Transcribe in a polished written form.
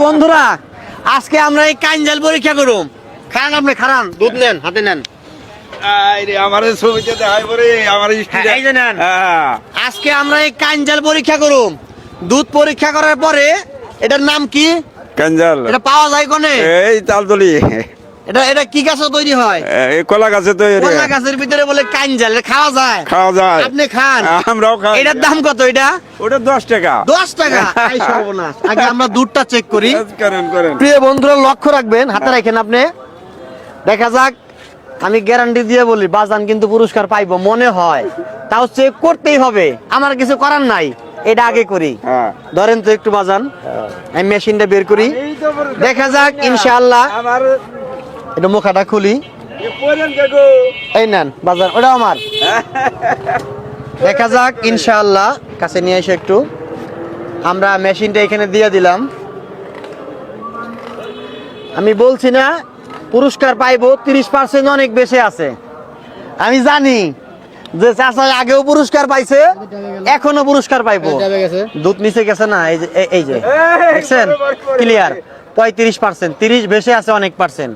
বন্ধুরা আজকে আমরা এই কাঞ্জাল পরীক্ষা করুম। খান আপনি খান, দুধ নেন, হাতে নেন। আজকে আমরা এই কাঞ্জাল পরীক্ষা করুম। দুধ পরীক্ষা করার পরে এটার নাম কি? কাঞ্জাল। এটা পাওয়া যায় কোনে? এই তালতলি। এটা কি গাছে তৈরি হয়? এই কলা গাছে তৈরি। কলা গাছের ভিতরে বলে কাঞ্জাল। এটা খাওয়া যায়? খাওয়া যায়। আপনি খান? আমরাও খাই। এটার দাম কত? এটা ওটা 10 টাকা। 10 টাকা। আই সর্বনাশ। আগে আমরা দুধটা চেক করি। করেন। প্রিয় বন্ধুরা লক্ষ্য রাখবেন, হাতে রাখেন আপনি। দেখা যাক, আমি গ্যারান্টি দিয়ে বলি বাজান কিন্তু পুরস্কার পাইবো মনে হয়, তাও চেক করতেই হবে, আমার কিছু করার নাই। এটা আগে করি। ধরেন তো একটু বাজান, আমি মেশিনটা বের করি, দেখা যাক ইনশাআল্লাহ। এটা মুখাটা খুলি, এই নেন বাজান, ওটা আমার। দেখা যাক ইনশাআল্লাহ। কাছে নিয়ে এসে একটু আমরা মেশিনটা এখানে দিয়ে দিলাম। আমি বলছি না পুরস্কার পাইবো, 30% অনেক বেশি আছে। আমি জানি যে চাচা আগেও পুরস্কার পাইছে, এখনো পুরস্কার পাইবো। দুধ নিচে গেছে না, এই যে দেখছেন ক্লিয়ার 35%, 30 বেশি আছে অনেক পার্সেন্ট।